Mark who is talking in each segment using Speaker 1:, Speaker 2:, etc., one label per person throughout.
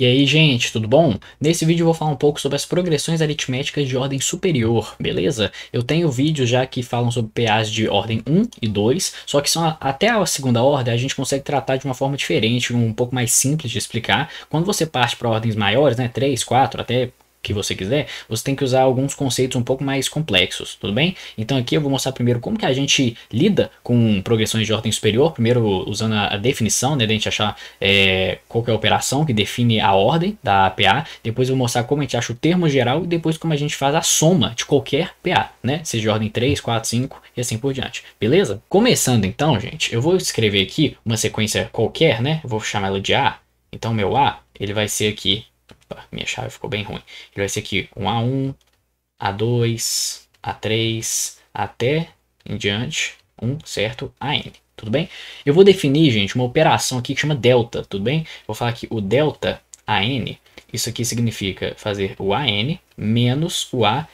Speaker 1: E aí, gente, tudo bom? Nesse vídeo eu vou falar um pouco sobre as progressões aritméticas de ordem superior, beleza? Eu tenho vídeos já que falam sobre PAs de ordem 1 e 2, só que são até a segunda ordem a gente consegue tratar de uma forma diferente, um pouco mais simples de explicar. Quando você parte para ordens maiores, né, 3, 4, até que você quiser, você tem que usar alguns conceitos um pouco mais complexos, tudo bem? Então aqui eu vou mostrar primeiro como que a gente lida com progressões de ordem superior, primeiro usando a definição, né, de a gente achar qual que é a operação que define a ordem da PA, depois eu vou mostrar como a gente acha o termo geral e depois como a gente faz a soma de qualquer PA, né, seja de ordem 3, 4, 5 e assim por diante, beleza? Começando então, gente, eu vou escrever aqui uma sequência qualquer, né, eu vou chamar ela de A, então meu A, ele vai ser aqui. Minha chave ficou bem ruim. Ele vai ser aqui um A1, A2, A3, até em diante, certo? AN, tudo bem? Eu vou definir, gente, uma operação aqui que chama delta, tudo bem? Vou falar que o delta AN, isso aqui significa fazer o AN menos o AN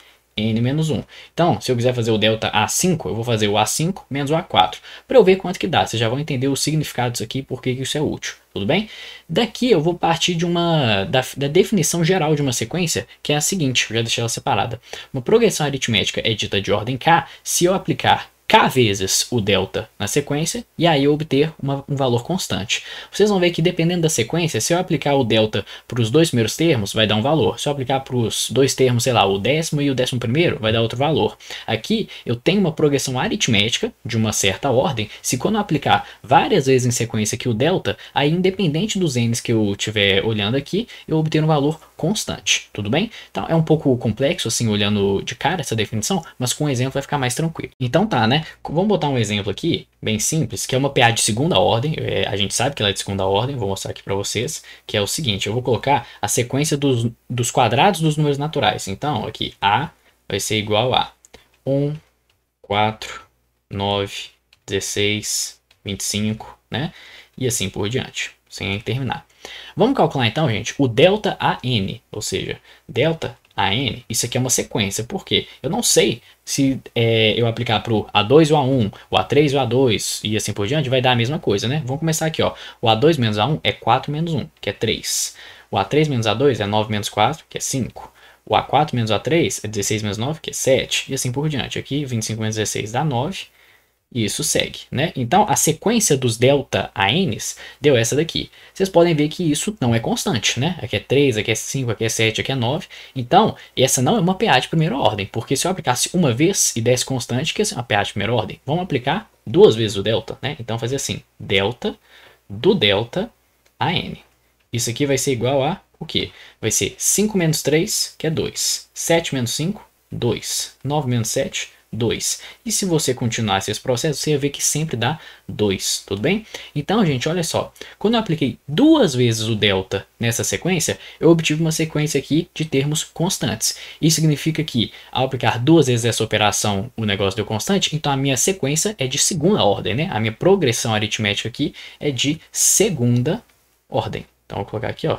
Speaker 1: menos 1. Então, se eu quiser fazer o delta A5, eu vou fazer o A5 menos o A4, para eu ver quanto que dá. Vocês já vão entender o significado disso aqui, por que isso é útil, tudo bem? Daqui eu vou partir da definição geral de uma sequência, que é a seguinte, eu já deixei ela separada. Uma progressão aritmética é dita de ordem K se eu aplicar K vezes o delta na sequência e aí eu obter um valor constante. Vocês vão ver que dependendo da sequência, se eu aplicar o delta para os dois primeiros termos, vai dar um valor. Se eu aplicar para os dois termos, sei lá, o décimo e o 11º, vai dar outro valor. Aqui eu tenho uma progressão aritmética de uma certa ordem. Se quando eu aplicar várias vezes em sequência aqui o delta, aí independente dos n's que eu estiver olhando aqui, eu obter um valor constante, tudo bem? Então é um pouco complexo assim olhando de cara essa definição, mas com um exemplo vai ficar mais tranquilo. Então tá, né? Vamos botar um exemplo aqui, bem simples, que é uma PA de segunda ordem, a gente sabe que ela é de segunda ordem, vou mostrar aqui para vocês, que é o seguinte, eu vou colocar a sequência dos quadrados dos números naturais. Então aqui A vai ser igual a 1, 4, 9, 16, 25, né? E assim por diante, sem terminar. Vamos calcular então, gente, o delta AN, ou seja, delta AN, isso aqui é uma sequência, porque eu não sei se eu aplicar para o A2 e o A1, o A3 e o A2 e assim por diante, vai dar a mesma coisa, né? Vamos começar aqui, ó. O A2 menos A1 é 4 menos 1, que é 3. O A3 menos A2 é 9 menos 4, que é 5. O A4 menos A3 é 16 menos 9, que é 7. E assim por diante. Aqui, 25 menos 16 dá 9. E isso segue, né? Então, a sequência dos delta ANs deu essa daqui. Vocês podem ver que isso não é constante, né? Aqui é 3, aqui é 5, aqui é 7, aqui é 9. Então, essa não é uma PA de primeira ordem, porque se eu aplicasse uma vez e desse constante, que é uma PA de primeira ordem, vamos aplicar duas vezes o delta, né? Então, fazer assim, delta do delta AN. Isso aqui vai ser igual a o quê? Vai ser 5 menos 3, que é 2. 7 menos 5, 2. 9 menos 7, 2. E se você continuasse esse processo, você ia ver que sempre dá 2, tudo bem? Então, gente, olha só. Quando eu apliquei duas vezes o delta nessa sequência, eu obtive uma sequência aqui de termos constantes. Isso significa que, ao aplicar duas vezes essa operação, o negócio deu constante, então a minha sequência é de segunda ordem, né? A minha progressão aritmética aqui é de segunda ordem. Então, vou colocar aqui, ó,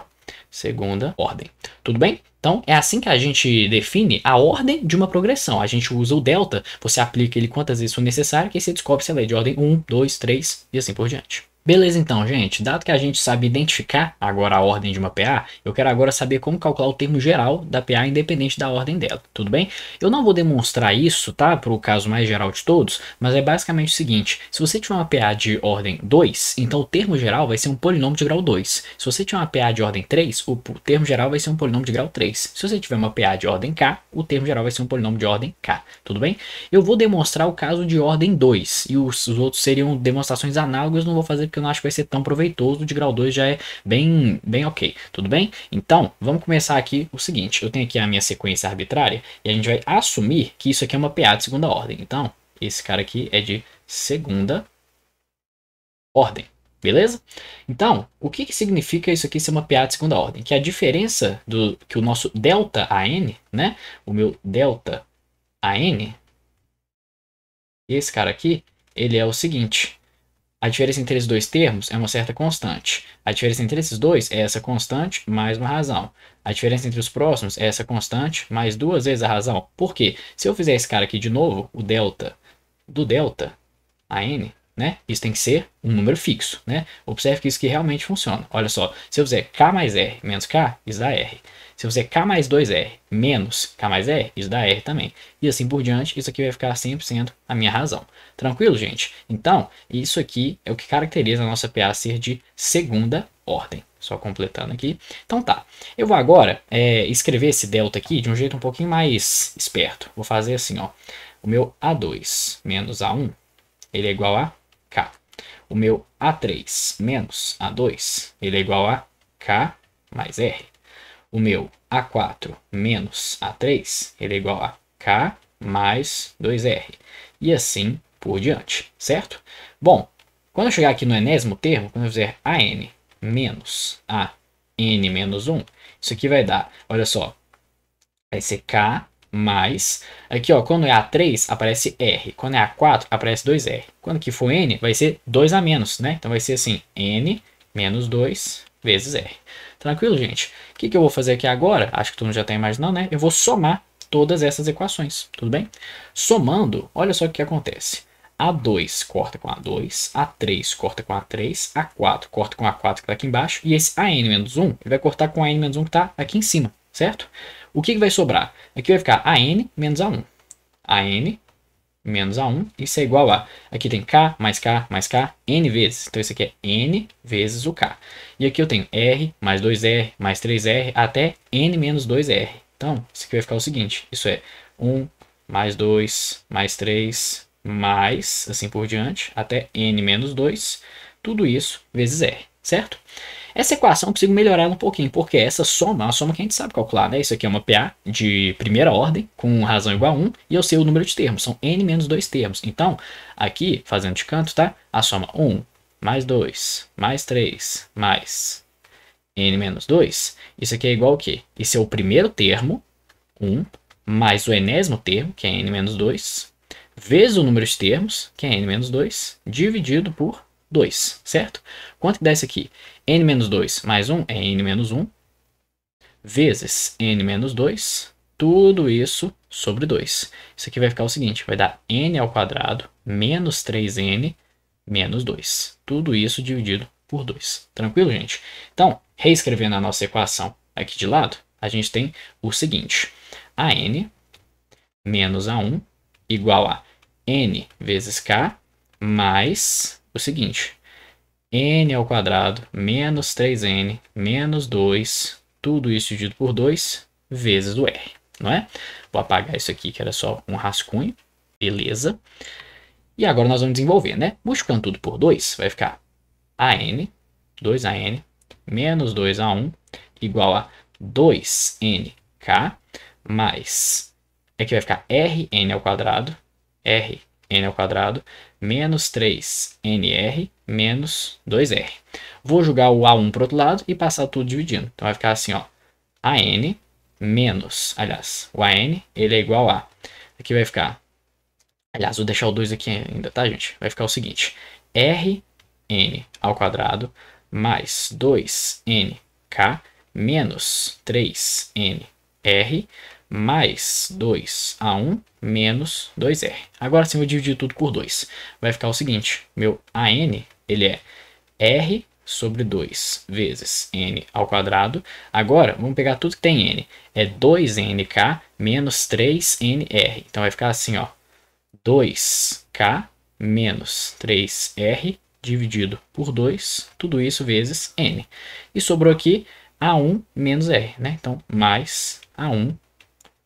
Speaker 1: segunda ordem. Tudo bem? Então, é assim que a gente define a ordem de uma progressão. A gente usa o delta, você aplica ele quantas vezes for necessário, que aí você descobre se ela é de ordem 1, 2, 3 e assim por diante. Beleza então, gente, dado que a gente sabe identificar agora a ordem de uma PA, eu quero agora saber como calcular o termo geral da PA independente da ordem dela, tudo bem? Eu não vou demonstrar isso, tá, para o caso mais geral de todos, mas é basicamente o seguinte, se você tiver uma PA de ordem 2, então o termo geral vai ser um polinômio de grau 2. Se você tiver uma PA de ordem 3, o termo geral vai ser um polinômio de grau 3. Se você tiver uma PA de ordem K, o termo geral vai ser um polinômio de ordem K, tudo bem? Eu vou demonstrar o caso de ordem 2, e os outros seriam demonstrações análogas, não vou fazer porque eu não acho que vai ser tão proveitoso, o de grau 2 já é bem ok, tudo bem? Então, vamos começar aqui o seguinte, eu tenho aqui a minha sequência arbitrária, e a gente vai assumir que isso aqui é uma PA de segunda ordem, então, esse cara aqui é de segunda ordem, beleza? Então, o que significa isso aqui ser uma PA de segunda ordem? Que a diferença que o nosso delta AN, né, o meu delta AN, esse cara aqui, ele é o seguinte, a diferença entre esses dois termos é uma certa constante. A diferença entre esses dois é essa constante mais uma razão. A diferença entre os próximos é essa constante mais duas vezes a razão. Por quê? Se eu fizer esse cara aqui de novo, o delta do delta AN, né? Isso tem que ser um número fixo, né? Observe que isso que realmente funciona. Olha só, se eu fizer K mais R menos K, isso dá R. Se eu fizer K mais 2R menos K mais R, isso dá R também. E assim por diante, isso aqui vai ficar 100% a minha razão. Tranquilo, gente? Então, isso aqui é o que caracteriza a nossa PA ser de segunda ordem. Só completando aqui. Então tá, eu vou agora escrever esse delta aqui de um jeito um pouquinho mais esperto. Vou fazer assim, ó. O meu A2 menos A1, ele é igual a K. O meu A3 menos A2, ele é igual a K mais R. O meu A4 menos A3, ele é igual a K mais 2R. E assim por diante, certo? Bom, quando eu chegar aqui no enésimo termo, quando eu fizer AN menos AN menos 1, isso aqui vai dar, olha só, vai ser K mais, aqui ó, quando é A3 aparece R, quando é A4 aparece 2R, quando aqui for N vai ser 2 a menos, né? Então vai ser assim, N menos 2 vezes R. Tranquilo, gente? O que eu vou fazer aqui agora? Acho que todo mundo já está imaginando, né? Eu vou somar todas essas equações, tudo bem? Somando, olha só o que acontece. A2 corta com A2, A3 corta com A3, A4 corta com A4 que está aqui embaixo, e esse AN menos 1 ele vai cortar com AN menos 1 que está aqui em cima, certo? O que vai sobrar? Aqui vai ficar AN menos A1. AN menos A1, isso é igual a... Aqui tem K mais K mais K, N vezes. Então isso aqui é N vezes o K. E aqui eu tenho R mais 2R mais 3R até N menos 2R. Então isso aqui vai ficar o seguinte. Isso é 1 mais 2 mais 3 mais, assim por diante, até N menos 2. Tudo isso vezes R, certo? Essa equação eu consigo melhorar ela um pouquinho, porque essa soma é uma soma que a gente sabe calcular, né? Isso aqui é uma PA de primeira ordem, com razão igual a 1, e eu sei o número de termos, são n menos 2 termos. Então, aqui, fazendo de canto, tá? A soma 1 mais 2 mais 3 mais n menos 2, isso aqui é igual ao quê? Isso é o primeiro termo, 1, mais o enésimo termo, que é n menos 2, vezes o número de termos, que é n menos 2, dividido por 2, certo? Quanto que dá isso aqui? N menos 2 mais 1 é N menos 1, vezes N menos 2, tudo isso sobre 2. Isso aqui vai ficar o seguinte, vai dar N ao quadrado menos 3N menos 2. Tudo isso dividido por 2. Tranquilo, gente? Então, reescrevendo a nossa equação aqui de lado, a gente tem o seguinte, AN menos A1 igual a N vezes K mais o seguinte, N ao quadrado menos 3N menos 2, tudo isso dividido por 2 vezes o R, não é? Vou apagar isso aqui que era só um rascunho, beleza. E agora nós vamos desenvolver, né? Multiplicando tudo por 2, vai ficar AN, 2AN, menos 2A1, igual a 2NK, mais, aqui vai ficar RN ao quadrado, Rn ao quadrado, menos 3NR, menos 2R. Vou jogar o A1 para o outro lado e passar tudo dividindo. Então vai ficar assim, ó, AN menos, aliás, o AN, ele é igual a, aqui vai ficar, aliás, vou deixar o 2 aqui ainda, tá, gente? Vai ficar o seguinte, Rn ao quadrado mais 2NK menos 3NR mais 2A1 menos 2R. Agora sim, eu vou dividir tudo por 2. Vai ficar o seguinte, meu AN, ele é R sobre 2 vezes N ao quadrado. Agora, vamos pegar tudo que tem N. É 2NK menos 3NR. Então vai ficar assim, ó, 2K menos 3R dividido por 2, tudo isso vezes N. E sobrou aqui A1 menos R, né? Então, mais A1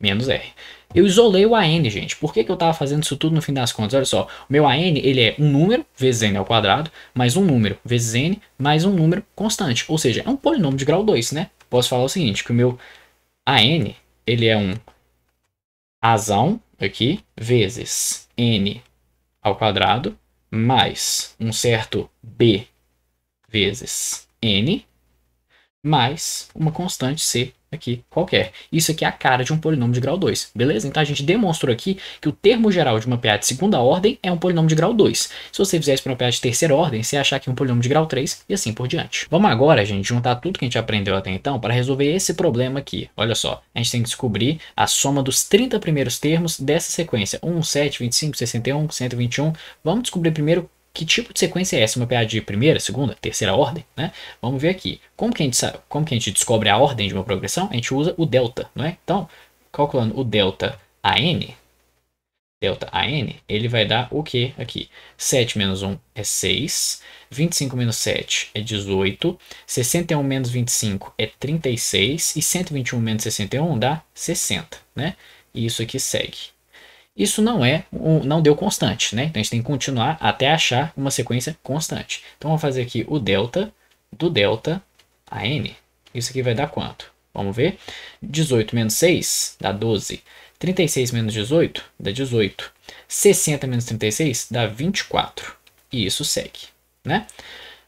Speaker 1: menos R. Eu isolei o AN, gente. Por que eu estava fazendo isso tudo no fim das contas? Olha só, o meu AN ele é um número vezes n ao quadrado, mais um número vezes n, mais um número constante. Ou seja, é um polinômio de grau 2, né? Posso falar o seguinte, que o meu AN ele é um Azão aqui, vezes n ao quadrado, mais um certo b vezes n, mais uma constante c aqui qualquer. Isso aqui é a cara de um polinômio de grau 2, beleza? Então a gente demonstrou aqui que o termo geral de uma PA de segunda ordem é um polinômio de grau 2. Se você fizer isso para uma PA de terceira ordem, você ia achar que é um polinômio de grau 3 e assim por diante. Vamos agora, gente, juntar tudo que a gente aprendeu até então para resolver esse problema aqui. Olha só, a gente tem que descobrir a soma dos 30 primeiros termos dessa sequência. 1, 7, 25, 61, 121. Vamos descobrir primeiro que tipo de sequência é essa? Uma PA de primeira, segunda, terceira ordem, né? Vamos ver aqui. Como que a gente descobre a ordem de uma progressão? A gente usa o delta, não é? Então, calculando o delta AN, ele vai dar o que aqui? 7 menos 1 é 6, 25 menos 7 é 18, 61 menos 25 é 36 e 121 menos 61 dá 60, né? E isso aqui segue. Isso não deu constante, né? Então a gente tem que continuar até achar uma sequência constante. Então vamos fazer aqui o delta do delta AN. Isso aqui vai dar quanto? Vamos ver. 18 menos 6 dá 12. 36 menos 18 dá 18. 60 menos 36 dá 24. E isso segue, né?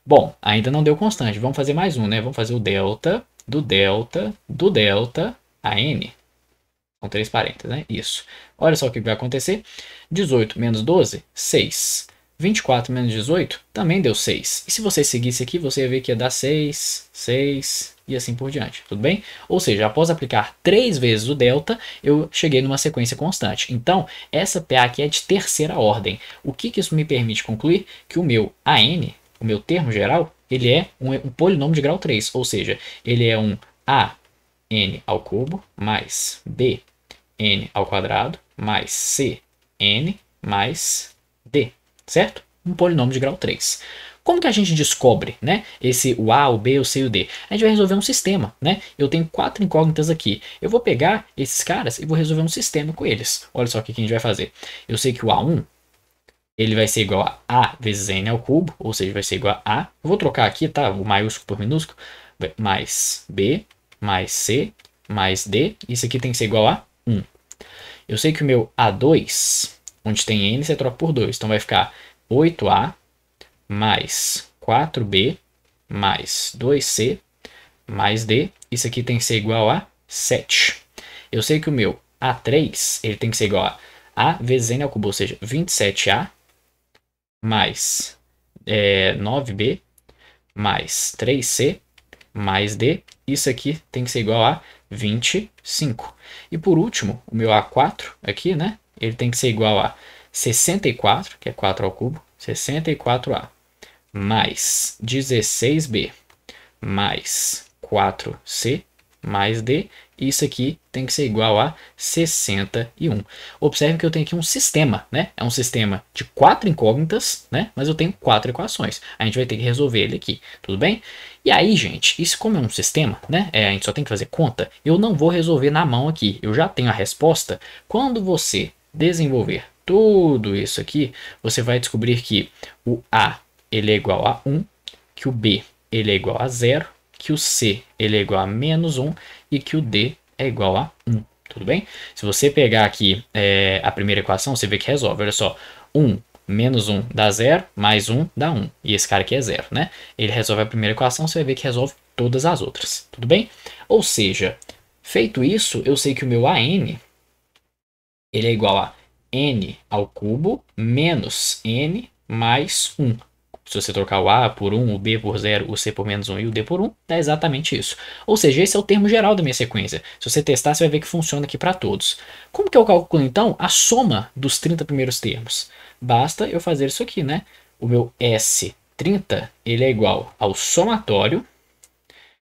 Speaker 1: Bom, ainda não deu constante. Vamos fazer mais um, né? Vamos fazer o delta do delta do delta AN. São 3 parênteses, né? Isso. Olha só o que vai acontecer. 18 menos 12, 6. 24 menos 18 também deu 6. E se você seguisse aqui, você ia ver que ia dar 6, 6 e assim por diante. Tudo bem? Ou seja, após aplicar 3 vezes o delta, eu cheguei numa sequência constante. Então, essa PA aqui é de terceira ordem. O que isso me permite concluir? Que o meu AN, o meu termo geral, ele é um polinômio de grau 3. Ou seja, ele é um AN ao cubo mais BN ao quadrado mais CN mais D, certo? Um polinômio de grau 3. Como que a gente descobre, né, o A, o B, o C e o D? A gente vai resolver um sistema, né? Eu tenho 4 incógnitas aqui. Eu vou pegar esses caras e vou resolver um sistema com eles. Olha só o que a gente vai fazer. Eu sei que o A1, ele vai ser igual a vezes N ao cubo, ou seja, vai ser igual a... Eu vou trocar aqui, tá? O maiúsculo por minúsculo. Mais B, mais C, mais D. Isso aqui tem que ser igual a 1. Eu sei que o meu A2, onde tem N, você troca por 2. Então vai ficar 8A mais 4B mais 2C mais D. Isso aqui tem que ser igual a 7. Eu sei que o meu A3, ele tem que ser igual a vezes N ao cubo, ou seja, 27A mais 9B mais 3C mais D. Isso aqui tem que ser igual a 25. E por último, o meu A4 aqui, né? Ele tem que ser igual a 64, que é 4 ao cubo, 64A, mais 16B, mais 4C, mais D. Isso aqui tem que ser igual a 61. Observe que eu tenho aqui um sistema, né? É um sistema de 4 incógnitas, né? Mas eu tenho 4 equações. A gente vai ter que resolver ele aqui, tudo bem? E aí, gente, isso como é um sistema, né? A gente só tem que fazer conta. Eu não vou resolver na mão aqui. Eu já tenho a resposta. Quando você desenvolver tudo isso aqui, você vai descobrir que o A ele é igual a 1, que o B ele é igual a 0, que o C ele é igual a menos 1 e que o D é igual a 1. Tudo bem? Se você pegar aqui a primeira equação, você vê que resolve. Olha só, 1 menos 1 dá 0, mais 1 dá 1. E esse cara aqui é 0, né? Ele resolve a primeira equação, você vai ver que resolve todas as outras. Tudo bem? Ou seja, feito isso, eu sei que o meu AN ele é igual a N ao cubo menos N mais 1. Se você trocar o A por 1, o B por 0, o C por menos 1 e o D por 1, dá exatamente isso. Ou seja, esse é o termo geral da minha sequência. Se você testar, você vai ver que funciona aqui para todos. Como que eu calculo, então, a soma dos 30 primeiros termos? Basta eu fazer isso aqui, né? O meu S30 ele é igual ao somatório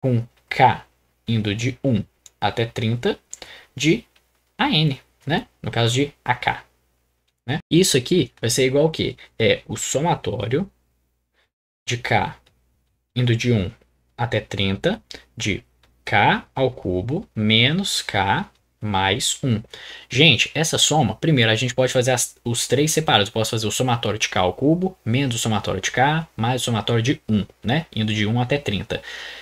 Speaker 1: com K indo de 1 até 30 de AN, né? No caso de AK. Né? Isso aqui vai ser igual ao quê? É o somatório de K indo de 1 até 30 de K ao cubo menos K mais 1. Gente, essa soma, primeiro a gente pode fazer os 3 separados. Eu posso fazer o somatório de K ao cubo menos o somatório de K mais o somatório de 1, né? Indo de 1 até 30.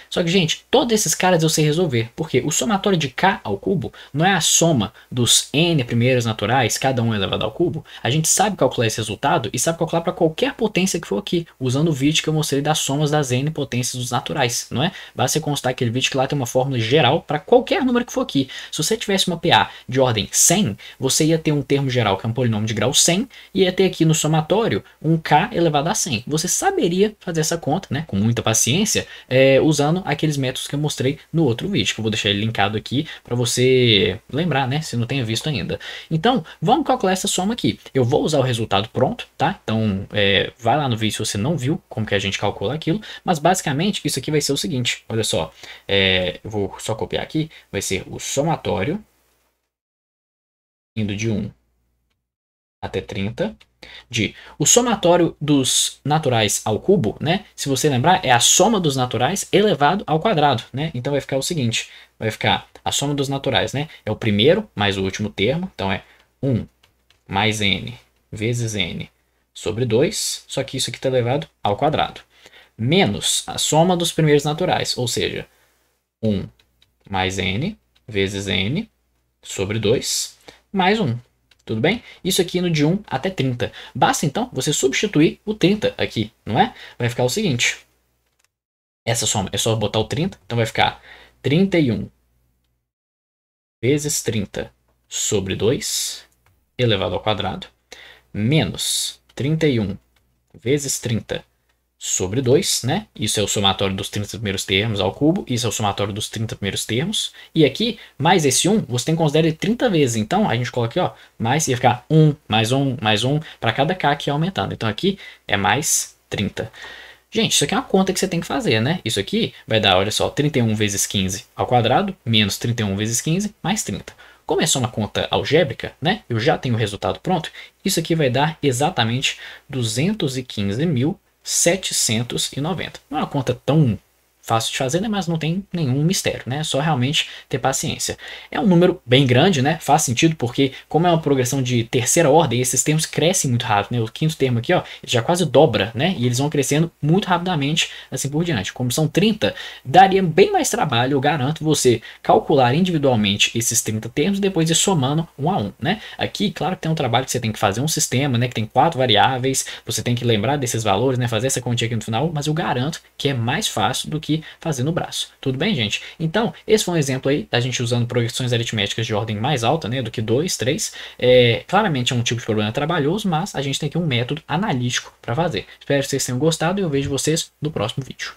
Speaker 1: Só que, gente, todos esses caras eu sei resolver, porque o somatório de K ao cubo não é a soma dos N primeiros naturais, cada um elevado ao cubo. A gente sabe calcular esse resultado e sabe calcular para qualquer potência que for aqui, usando o vídeo que eu mostrei das somas das N potências dos naturais, não é? Basta você constar aquele vídeo que lá tem uma fórmula geral para qualquer número que for aqui. Se você tivesse uma PA de ordem 100, você ia ter um termo geral que é um polinômio de grau 100 e ia ter aqui no somatório um K elevado a 100. Você saberia fazer essa conta, né, com muita paciência, usando usando aqueles métodos que eu mostrei no outro vídeo, que eu vou deixar ele linkado aqui para você lembrar, né, se não tenha visto ainda. Então, vamos calcular essa soma aqui. Eu vou usar o resultado pronto, tá? Então, vai lá no vídeo se você não viu como que a gente calcula aquilo, mas basicamente isso aqui vai ser o seguinte, olha só, eu vou só copiar aqui, vai ser o somatório indo de 1 até 30, o somatório dos naturais ao cubo, né? Se você lembrar, é a soma dos naturais elevado ao quadrado, né? Então vai ficar o seguinte, vai ficar a soma dos naturais, né? É o primeiro mais o último termo, então é 1 mais n vezes n sobre 2, só que isso aqui está elevado ao quadrado, menos a soma dos primeiros naturais, ou seja, 1 mais n vezes n sobre 2, mais 1. Tudo bem? Isso aqui no de 1 até 30. Basta então você substituir o 30 aqui, não é? Vai ficar o seguinte. Essa soma é só botar o 30, então vai ficar 31 vezes 30 sobre 2 elevado ao quadrado, menos 31 vezes 30 sobre 2, né? Isso é o somatório dos 30 primeiros termos ao cubo, isso é o somatório dos 30 primeiros termos. E aqui, mais esse 1, você tem que considerar ele 30 vezes. Então, a gente coloca aqui, ó, mais, ia ficar 1, mais 1, para cada k que é aumentando. Então, aqui é mais 30. Gente, isso aqui é uma conta que você tem que fazer, né? Isso aqui vai dar, olha só, 31 vezes 15 ao quadrado, menos 31 vezes 15, mais 30. Como é só uma conta algébrica, né? Eu já tenho o resultado pronto. Isso aqui vai dar exatamente 215.790. Não é uma conta tão fácil de fazer, né? Mas não tem nenhum mistério, né? É só realmente ter paciência. É um número bem grande, né? Faz sentido porque, como é uma progressão de terceira ordem, esses termos crescem muito rápido, né? O quinto termo aqui, ó, já quase dobra, né? E eles vão crescendo muito rapidamente, assim por diante. Como são 30, daria bem mais trabalho, eu garanto, você calcular individualmente esses 30 termos e depois ir somando um a um, né? Aqui, claro que tem um trabalho que você tem que fazer um sistema, né? Que tem 4 variáveis, você tem que lembrar desses valores, né? Fazer essa continha aqui no final, mas eu garanto que é mais fácil do que fazer no braço. Tudo bem, gente? Então, esse foi um exemplo aí da gente usando progressões aritméticas de ordem mais alta, né, do que 2, 3. Claramente é um tipo de problema trabalhoso, mas a gente tem aqui um método analítico para fazer. Espero que vocês tenham gostado e eu vejo vocês no próximo vídeo.